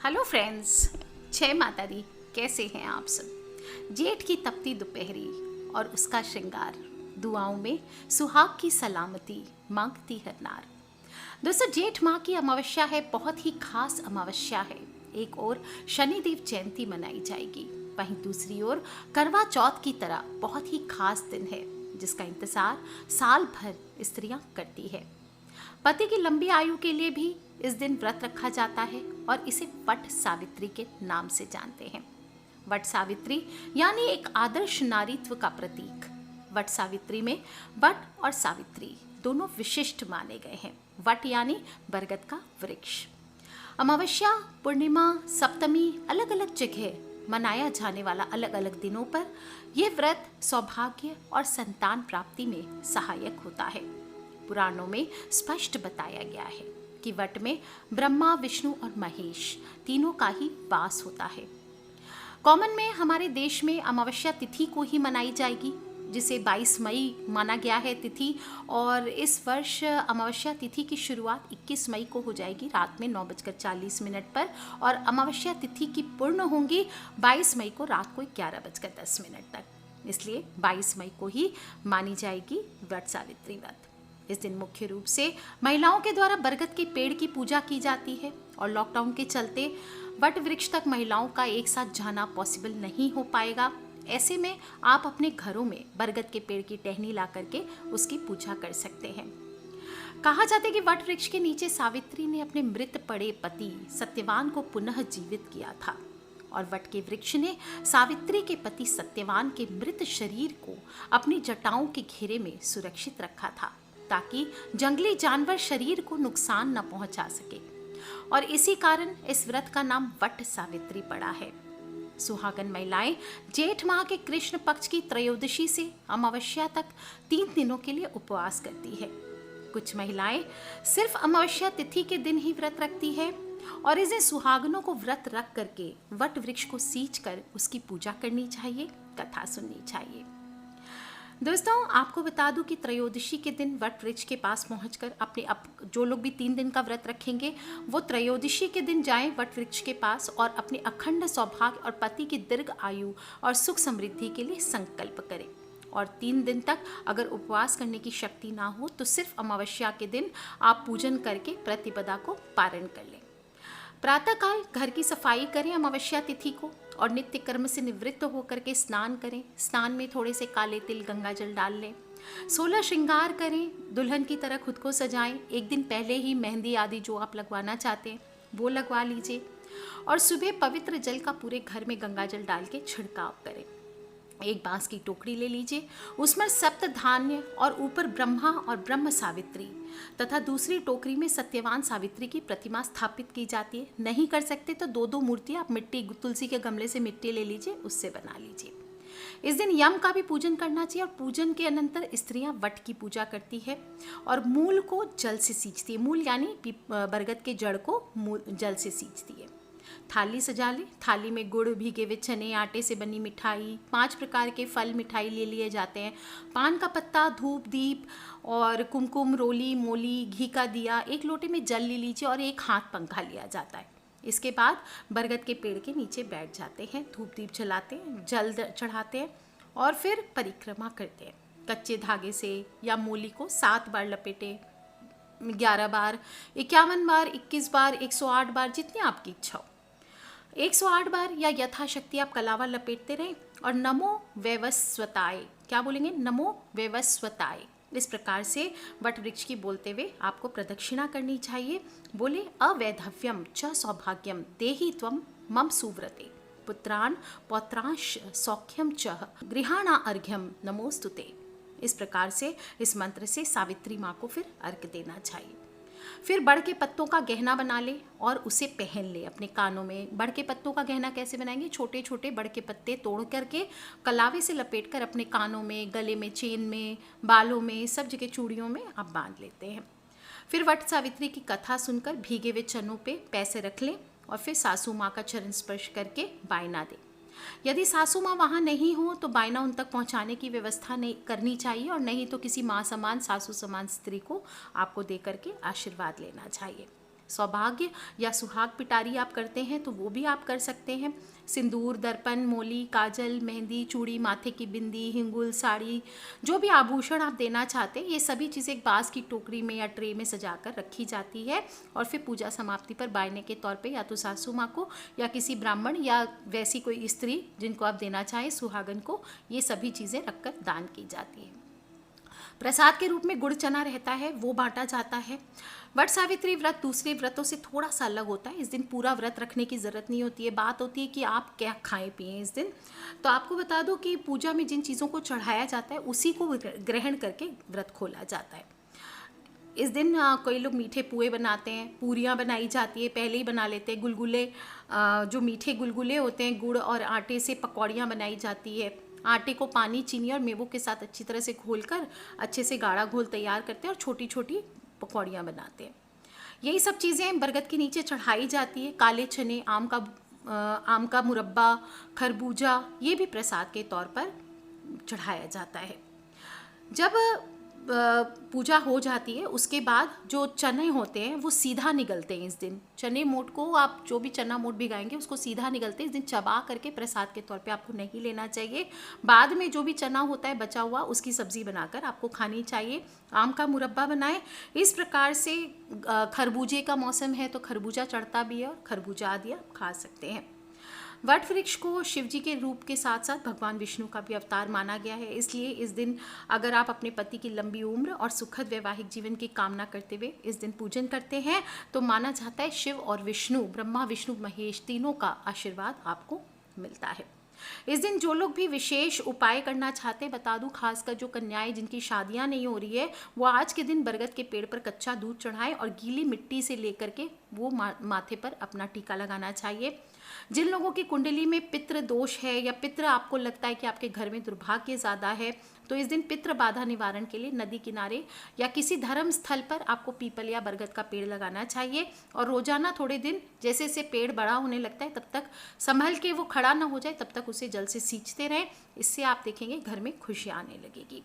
Hello friends, जय माता दी। कैसे हैं आप सब। जेठ की तपती दोपहरी और उसका श्रृंगार, दुआओं में सुहाग की सलामती मांगती हर नार। दोस्तों, जेठ माह की अमावस्या है, बहुत ही खास अमावस्या है। एक ओर शनिदेव जयंती मनाई जाएगी, वहीं दूसरी ओर करवा चौथ की तरह बहुत ही खास दिन है जिसका इंतजार साल भर स्त्रियां करती है। पति की लंबी आयु के लिए भी इस दिन व्रत रखा जाता है और इसे वट सावित्री के नाम से जानते हैं। वट सावित्री यानी एक आदर्श नारीत्व का प्रतीक। वट सावित्री में वट और सावित्री दोनों विशिष्ट माने गए हैं। वट यानी बरगद का वृक्ष। अमावस्या, पूर्णिमा, सप्तमी अलग अलग जगह मनाया जाने वाला अलग अलग दिनों पर यह व्रत सौभाग्य और संतान प्राप्ति में सहायक होता है। पुराणों में स्पष्ट बताया गया है कि वट में ब्रह्मा, विष्णु और महेश तीनों का ही वास होता है। कॉमन में हमारे देश में अमावस्या तिथि को ही मनाई जाएगी, जिसे 22 मई माना गया है तिथि। और इस वर्ष अमावस्या तिथि की शुरुआत 21 मई को हो जाएगी रात में 9:40 पर, और अमावस्या तिथि की पूर्ण होंगी 22 मई को रात को 11:10 तक। इसलिए 22 मई को ही मानी जाएगी वट सावित्री व्रत। इस दिन मुख्य रूप से महिलाओं के द्वारा बरगद के पेड़ की पूजा की जाती है, और लॉकडाउन के चलते वट वृक्ष तक महिलाओं का एक साथ जाना पॉसिबल नहीं हो पाएगा। ऐसे में आप अपने घरों में बरगद के पेड़ की टहनी ला करके उसकी पूजा कर सकते हैं। कहा जाता है कि वट वृक्ष के नीचे सावित्री ने अपने मृत पड़े पति सत्यवान को पुनः जीवित किया था, और वट के वृक्ष ने सावित्री के पति सत्यवान के मृत शरीर को अपनी जटाओं के घेरे में सुरक्षित रखा था, ताकि जंगली जानवर शरीर को नुकसान न पहुंचा सके। और इसी कारण इस व्रत का नाम वट सावित्री पड़ा है। सुहागन महिलाएं जेठ माह के कृष्ण पक्ष की त्रयोदशी से अमावस्या तक 3 दिनों के लिए उपवास करती है। कुछ महिलाएं सिर्फ अमावस्या तिथि के दिन ही व्रत रखती है, और इस दिन सुहागनों को व्रत रख करके वट वृक्ष को सींच कर उसकी पूजा करनी चाहिए, कथा सुननी चाहिए। दोस्तों, आपको बता दूं कि त्रयोदशी के दिन वट वृक्ष के पास पहुंचकर जो लोग भी 3 दिन का व्रत रखेंगे वो त्रयोदशी के दिन जाएं वट वृक्ष के पास और अपने अखंड सौभाग्य और पति की दीर्घ आयु और सुख समृद्धि के लिए संकल्प करें। और 3 दिन तक अगर उपवास करने की शक्ति ना हो तो सिर्फ अमावस्या के दिन आप पूजन करके प्रतिपदा को पारण कर लें। प्रातःकाल घर की सफाई करें अमावस्या तिथि को, और नित्य कर्म से निवृत्त होकर के स्नान करें। स्नान में थोड़े से काले तिल गंगा जल डाल लें। 16 श्रृंगार करें, दुल्हन की तरह खुद को सजाएं। एक दिन पहले ही मेहंदी आदि जो आप लगवाना चाहते हैं वो लगवा लीजिए, और सुबह पवित्र जल का पूरे घर में गंगा जल डाल के छिड़काव करें। एक बांस की टोकरी ले लीजिए, उसमें सप्त धान्य और ऊपर ब्रह्मा और ब्रह्म सावित्री तथा दूसरी टोकरी में सत्यवान सावित्री की प्रतिमा स्थापित की जाती है। नहीं कर सकते तो 2-2 मूर्तियां आप मिट्टी, तुलसी के गमले से मिट्टी ले लीजिए, उससे बना लीजिए। इस दिन यम का भी पूजन करना चाहिए, और पूजन के अनंतर स्त्रियां वट की पूजा करती है और मूल को जल से सींचती है। मूल यानी बरगद के जड़ को जल से सींचती है। थाली सजा लें। थाली में गुड़, भीगे हुए चने, आटे से बनी मिठाई, 5 प्रकार के फल मिठाई ले लिए जाते हैं। पान का पत्ता, धूप, दीप और कुमकुम, रोली, मोली, घी का दिया, 1 लोटे में जल ले लीजिए और 1 हाथ पंखा लिया जाता है। इसके बाद बरगद के पेड़ के नीचे बैठ जाते हैं, धूप दीप जलाते हैं, जल चढ़ाते हैं और फिर परिक्रमा करते हैं। कच्चे धागे से या मोली को 7 बार लपेटें, 11 बार, 51 बार, 21 बार, 108 बार, जितनी आपकी इच्छा हो। 108 बार या यथाशक्ति आप कलावा लपेटते रहें और नमो वैवस्वताय, क्या बोलेंगे? नमो वैवस्वताय। इस प्रकार से वट वृक्ष की बोलते हुए आपको प्रदक्षिणा करनी चाहिए। बोले, अवैधव्यम च सौभाग्यम देहि त्वम मम सुव्रते, पुत्रान पौत्रांश सौख्यम च गृहाणा अर्घ्यम नमोस्तुते। इस प्रकार से इस मंत्र से सावित्री माँ को फिर अर्घ्य देना चाहिए। फिर बड़ के पत्तों का गहना बना ले और उसे पहन ले अपने कानों में। बड़ के पत्तों का गहना कैसे बनाएंगे? छोटे छोटे बड़ के पत्ते तोड़ करके कलावे से लपेटकर अपने कानों में, गले में, चेन में, बालों में, सब जगह चूड़ियों में आप बांध लेते हैं। फिर वट सावित्री की कथा सुनकर भीगे हुए चनों पे पैसे रख लें और फिर सासू माँ का चरण स्पर्श करके बायना दें। यदि सासू माँ वहाँ नहीं हो तो बायना उन तक पहुँचाने की व्यवस्था नहीं करनी चाहिए, और नहीं तो किसी माँ समान, सासू समान स्त्री को आपको दे करके आशीर्वाद लेना चाहिए। सौभाग्य या सुहाग पिटारी आप करते हैं तो वो भी आप कर सकते हैं। सिंदूर, दर्पण, मोली, काजल, मेहंदी, चूड़ी, माथे की बिंदी, हिंगुल, साड़ी, जो भी आभूषण आप देना चाहते हैं, ये सभी चीज़ें एक बांस की टोकरी में या ट्रे में सजाकर रखी जाती है और फिर पूजा समाप्ति पर बायने के तौर पे या तो सासू माँ को या किसी ब्राह्मण या वैसी कोई स्त्री जिनको आप देना चाहें सुहागन को, ये सभी चीज़ें रखकर दान की जाती है। प्रसाद के रूप में गुड़ चना रहता है, वो बांटा जाता है। वट सावित्री व्रत दूसरे व्रतों से थोड़ा सा अलग होता है। इस दिन पूरा व्रत रखने की ज़रूरत नहीं होती है। बात होती है कि आप क्या खाएं पिएं इस दिन। तो आपको बता दूं कि पूजा में जिन चीज़ों को चढ़ाया जाता है उसी को ग्रहण करके व्रत खोला जाता है। इस दिन कई लोग मीठे पुए बनाते हैं, पूरियाँ बनाई जाती है, पहले ही बना लेते हैं। गुलगुले, जो मीठे गुलगुले होते हैं, गुड़ और आटे से पकौड़ियाँ बनाई जाती है। आटे को पानी, चीनी और मेवों के साथ अच्छी तरह से घोलकर अच्छे से गाढ़ा घोल तैयार करते हैं और छोटी छोटी पकौड़ियाँ बनाते हैं। यही सब चीज़ें बरगद के नीचे चढ़ाई जाती है। काले चने, आम का मुरब्बा, खरबूजा, ये भी प्रसाद के तौर पर चढ़ाया जाता है। जब पूजा हो जाती है उसके बाद जो चने होते हैं वो सीधा निगलते हैं। इस दिन चने मोट को, आप जो भी चना मोट भिगाएंगे उसको सीधा निगलते हैं। इस दिन चबा करके प्रसाद के तौर पे आपको नहीं लेना चाहिए। बाद में जो भी चना होता है बचा हुआ, उसकी सब्जी बनाकर आपको खानी चाहिए। आम का मुरब्बा बनाएं। इस प्रकार से खरबूजे का मौसम है तो खरबूजा चढ़ता भी है और खरबूजा आदि आप खा सकते हैं। वट वृक्ष को शिव जी के रूप के साथ साथ भगवान विष्णु का भी अवतार माना गया है। इसलिए इस दिन अगर आप अपने पति की लंबी उम्र और सुखद वैवाहिक जीवन की कामना करते हुए इस दिन पूजन करते हैं तो माना जाता है शिव और विष्णु, ब्रह्मा विष्णु महेश तीनों का आशीर्वाद आपको मिलता है। इस दिन जो लोग भी विशेष उपाय करना चाहते हैं, बता दूं खासकर जो कन्याएं जिनकी शादियां नहीं हो रही है वो आज के दिन बरगद के पेड़ पर कच्चा दूध चढ़ाएं और गीली मिट्टी से लेकर के वो माथे पर अपना टीका लगाना चाहिए। जिन लोगों की कुंडली में पितृ दोष है या पितृ, आपको लगता है कि आपके घर में दुर्भाग्य ज़्यादा है, तो इस दिन पितृ बाधा निवारण के लिए नदी किनारे या किसी धर्म स्थल पर आपको पीपल या बरगद का पेड़ लगाना चाहिए और रोजाना थोड़े दिन जैसे जैसे पेड़ बड़ा होने लगता है तब तक संभल के वो खड़ा ना हो जाए तब तक उसे जल से सींचते रहें। इससे आप देखेंगे घर में खुशियाँ आने लगेगी।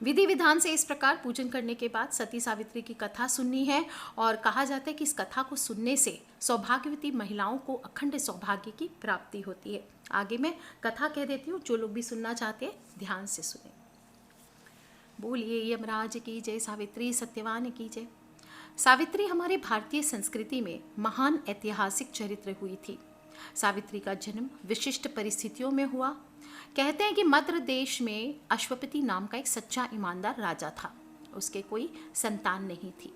विधि विधान से इस प्रकार पूजन करने के बाद सती सावित्री की कथा सुननी है और कहा जाता है कि इस कथा को सुनने से सौभाग्यवती महिलाओं को अखंड सौभाग्य की प्राप्ति होती है। आगे मैं कथा कह देती हूँ, जो लोग भी सुनना चाहते हैं ध्यान से सुने। बोलिए यमराज की जय, सावित्री सत्यवान की जय। सावित्री हमारे भारतीय संस्कृति में महान ऐतिहासिक चरित्र हुई थी। सावित्री का जन्म विशिष्ट परिस्थितियों में हुआ। कहते हैं कि मद्र देश में अश्वपति नाम का एक सच्चा ईमानदार राजा था। उसके कोई संतान नहीं थी।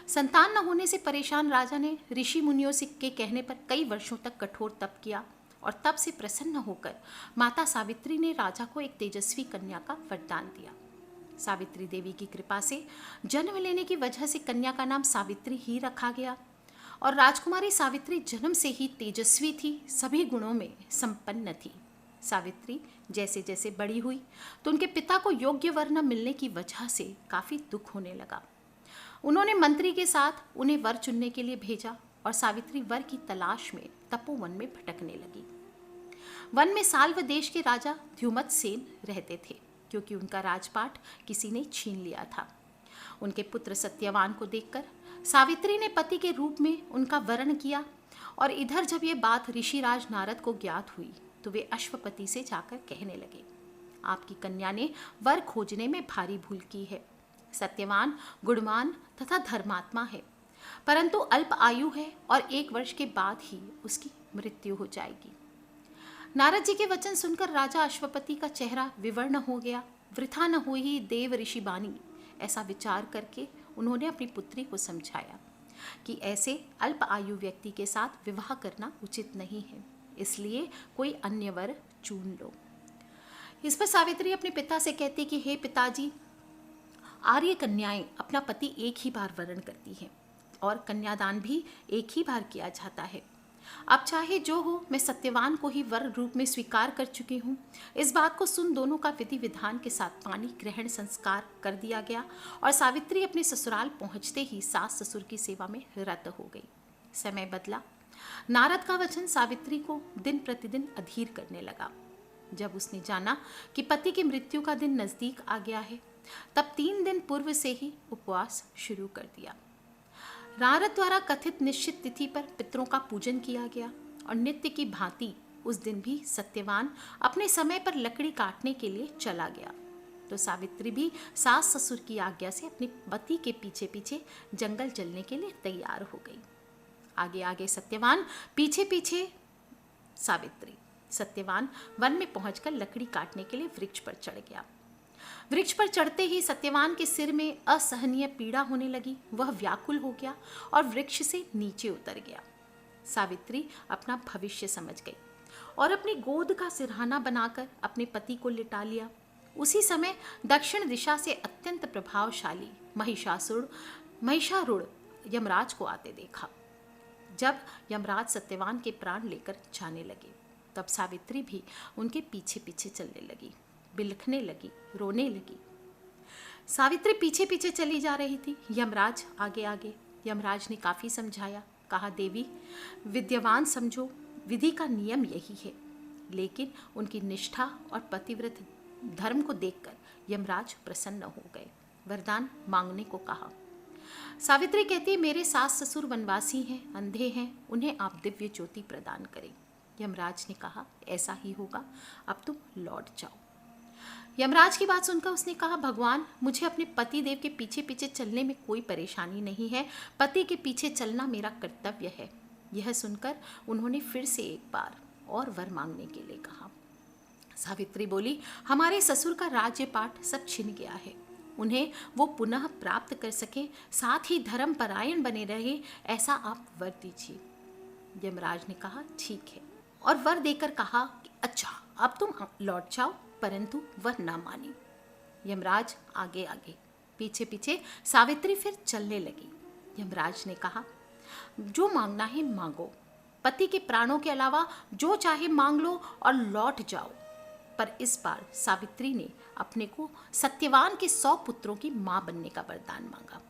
संतान न होने से परेशान राजा ने ऋषि मुनियों के कहने पर कई वर्षों तक कठोर तप किया और तब से प्रसन्न होकर माता सावित्री ने राजा को एक तेजस्वी कन्या का वरदान दिया। सावित्री देवी की कृपा से जन्म लेने की वजह से कन्या का नाम सावित्री ही रखा गया और राजकुमारी सावित्री जन्म से ही तेजस्वी थी, सभी गुणों में संपन्न थी। सावित्री जैसे जैसे बड़ी हुई तो उनके पिता को योग्य वर न मिलने की वजह से काफ़ी दुख होने लगा। उन्होंने मंत्री के साथ उन्हें वर चुनने के लिए भेजा और सावित्री वर की तलाश में तपोवन में भटकने लगी। वन में साल्व देश के राजा ध्युमत सेन रहते थे क्योंकि उनका राजपाट किसी ने छीन लिया था। उनके पुत्र सत्यवान को देखकर सावित्री ने पति के रूप में उनका वरण किया और इधर जब ये बात ऋषिराज नारद को ज्ञात हुई तो वे अश्वपति से जाकर कहने लगे, आपकी कन्या ने वर खोजने में भारी भूल की है। सत्यवान गुणवान तथा धर्मात्मा है, परंतु अल्प आयु है और 1 वर्ष के बाद ही उसकी मृत्यु हो जाएगी। नारद जी के वचन सुनकर राजा अश्वपति का चेहरा विवर्ण हो गया। वृथा न हुई देव ऋषि बानी, ऐसा विचार करके उन्होंने अपनी पुत्री को समझाया कि ऐसे अल्प आयु व्यक्ति के साथ विवाह करना उचित नहीं है, इसलिए कोई अन्य वर चुन लो। इस पर सावित्री अपने पिता से कहती कि हे पिताजी, आर्य कन्याएं अपना पति एक ही बार वरण करती हैं और कन्यादान भी एक ही बार किया जाता है। अब चाहे जो हो, मैं सत्यवान को ही वर रूप में स्वीकार कर चुकी हूँ। इस बात को सुन दोनों का विधि विधान के साथ पानी ग्रहण संस्कार कर दिया गया और सावित्री अपने ससुराल पहुँचते ही सास ससुर की सेवा में रत हो गई। समय बदला। नारद का वचन सावित्री को दिन प्रतिदिन अधीर करने लगा। जब उसने जाना कि पति की मृत्यु का दिन नजदीक आ गया है, तब 3 दिन पूर्व से ही उपवास शुरू कर दिया। नारद द्वारा कथित निश्चित तिथि पर पितरों का पूजन किया गया और नित्य की भांति उस दिन भी सत्यवान अपने समय पर लकड़ी काटने के लिए चला गया। तो सावित्री भी सास ससुर की आज्ञा से अपने पति के पीछे पीछे जंगल चलने के लिए तैयार हो गई। आगे आगे सत्यवान, पीछे पीछे सावित्री। सत्यवान वन में पहुंचकर लकड़ी काटने के लिए वृक्ष पर चढ़ गया। वृक्ष पर चढ़ते ही सत्यवान के सिर में असहनीय पीड़ा होने लगी। वह व्याकुल हो गया और वृक्ष से नीचे उतर गया। सावित्री अपना भविष्य समझ गई और अपनी गोद का सिरहाना बनाकर अपने पति को लिटा लिया। उसी समय दक्षिण दिशा से अत्यंत प्रभावशाली महिषारूढ़ यमराज को आते देखा। जब यमराज सत्यवान के प्राण लेकर जाने लगे तब सावित्री भी उनके पीछे पीछे चलने लगी, बिलखने लगी, रोने लगी। सावित्री पीछे पीछे चली जा रही थी, यमराज आगे आगे। यमराज ने काफी समझाया, कहा देवी विद्यावान समझो, विधि का नियम यही है। लेकिन उनकी निष्ठा और पतिव्रत धर्म को देखकर यमराज प्रसन्न हो गए। वरदान मांगने को कहा। सावित्री कहती है, मेरे सास ससुर वनवासी हैं, अंधे हैं, उन्हें आप दिव्य ज्योति प्रदान करें। यमराज ने कहा, ऐसा ही होगा, अब तुम लौट जाओ। यमराज की बात सुनकर उसने कहा, भगवान मुझे अपने पति देव के पीछे पीछे चलने में कोई परेशानी नहीं है, पति के पीछे चलना मेरा कर्तव्य है। यह सुनकर उन्होंने फिर से एक बार और वर मांगने के लिए कहा। सावित्री बोली, हमारे ससुर का राज्यपाट सब छिन गया है, उन्हें वो पुनः प्राप्त कर सके, साथ ही धर्म परायण बने रहे, ऐसा आप वर दीजिए। यमराज ने कहा, ठीक है, और वर देकर कहा कि अच्छा अब तुम लौट जाओ, परंतु वह न मानी। यमराज आगे आगे, पीछे पीछे सावित्री फिर चलने लगी। यमराज ने कहा, जो मांगना है मांगो, पति के प्राणों के अलावा जो चाहे मांग लो और लौट जाओ। पर इस बार सावित्री ने अपने को सत्यवान के 100 पुत्रों की मां बनने का वरदान मांगा।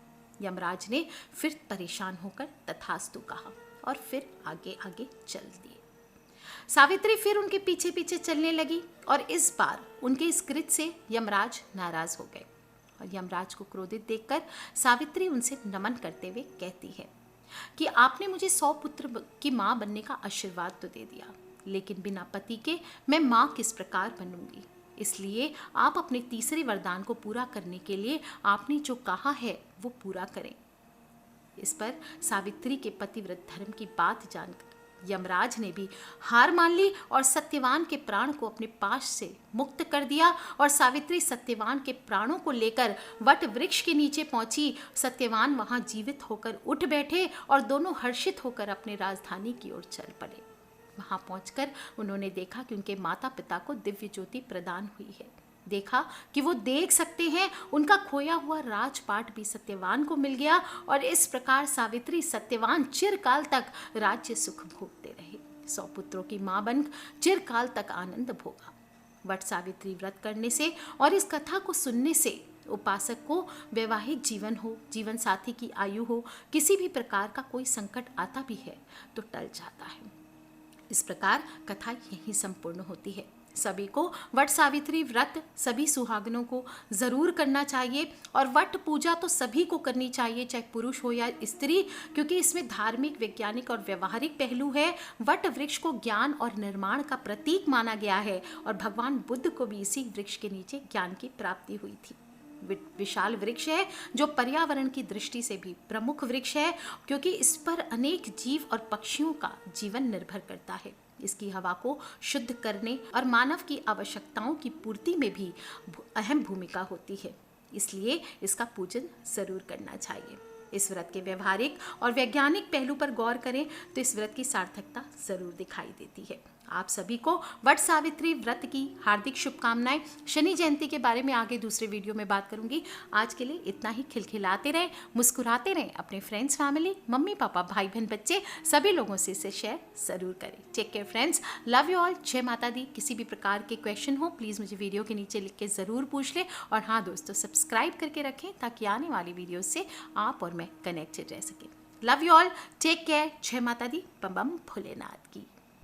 यमराज ने फिर परेशान होकर तथास्तु कहा और फिर आगे आगे चल दिए। सावित्री फिर उनके पीछे पीछे चलने लगी और इस बार उनके इस कृत्य से यमराज नाराज हो गए। और यमराज को क्रोधित देखकर सावित्री उनसे नमन करते हुए कहती है कि आपने मुझे 100 पुत्र की मां बनने का आशीर्वाद तो दे दिया, लेकिन बिना पति के मैं मां किस प्रकार बनूंगी। इसलिए आप अपने तीसरे वरदान को पूरा करने के लिए आपने जो कहा है वो पूरा करें। इस पर सावित्री के पतिव्रत धर्म की बात जानकर यमराज ने भी हार मान ली और सत्यवान के प्राण को अपने पास से मुक्त कर दिया। और सावित्री सत्यवान के प्राणों को लेकर वट वृक्ष के नीचे पहुंची। सत्यवान वहां जीवित होकर उठ बैठे और दोनों हर्षित होकर अपने राजधानी की ओर चल पड़े। वहां पहुंचकर उन्होंने देखा कि उनके माता पिता को दिव्य ज्योति प्रदान हुई है। देखा कि वो देख सकते हैं, उनका खोया हुआ राजपाट भी सत्यवान को मिल गया और इस प्रकार सावित्री सत्यवान चिरकाल तक राज्य सुख भोगते रहे। 100 पुत्रों की मां बन चिरकाल तक आनंद भोगा। वट सावित्री व्रत करने से और इस कथा को सुनने से उपासक को वैवाहिक जीवन हो, जीवन साथी की आयु हो, किसी भी प्रकार का कोई संकट आता भी है तो टल जाता है। इस प्रकार कथा यहीं संपूर्ण होती है। सभी को वट सावित्री व्रत सभी सुहागनों को जरूर करना चाहिए और वट पूजा तो सभी को करनी चाहिए, चाहे पुरुष हो या स्त्री, क्योंकि इसमें धार्मिक, वैज्ञानिक और व्यवहारिक पहलू है। वट वृक्ष को ज्ञान और निर्माण का प्रतीक माना गया है और भगवान बुद्ध को भी इसी वृक्ष के नीचे ज्ञान की प्राप्ति हुई थी। विशाल वृक्ष है जो पर्यावरण की दृष्टि से भी प्रमुख वृक्ष है, क्योंकि इस पर अनेक जीव और पक्षियों का जीवन निर्भर करता है। इसकी हवा को शुद्ध करने और मानव की आवश्यकताओं की पूर्ति में भी अहम भूमिका होती है, इसलिए इसका पूजन जरूर करना चाहिए। इस व्रत के व्यवहारिक और वैज्ञानिक पहलू पर गौर करें तो इस व्रत की सार्थकता जरूर दिखाई देती है। आप सभी को वट सावित्री व्रत की हार्दिक शुभकामनाएं। शनि जयंती के बारे में आगे दूसरे वीडियो में बात करूंगी। आज के लिए इतना ही। खिलखिलाते रहें, मुस्कुराते रहें, अपने फ्रेंड्स, फैमिली, मम्मी पापा, भाई बहन, बच्चे सभी लोगों से इसे शेयर जरूर करें। Take care friends, love you all, जय माता दी। किसी भी प्रकार के क्वेश्चन हो प्लीज़ मुझे वीडियो के नीचे लिख के ज़रूर पूछ लें। और हाँ दोस्तों, सब्सक्राइब करके रखें ताकि आने वाली वीडियो से आप और मैं कनेक्टेड रह सकें। Love you all, take care, जय माता दी, बम बम भोलेनाथ की।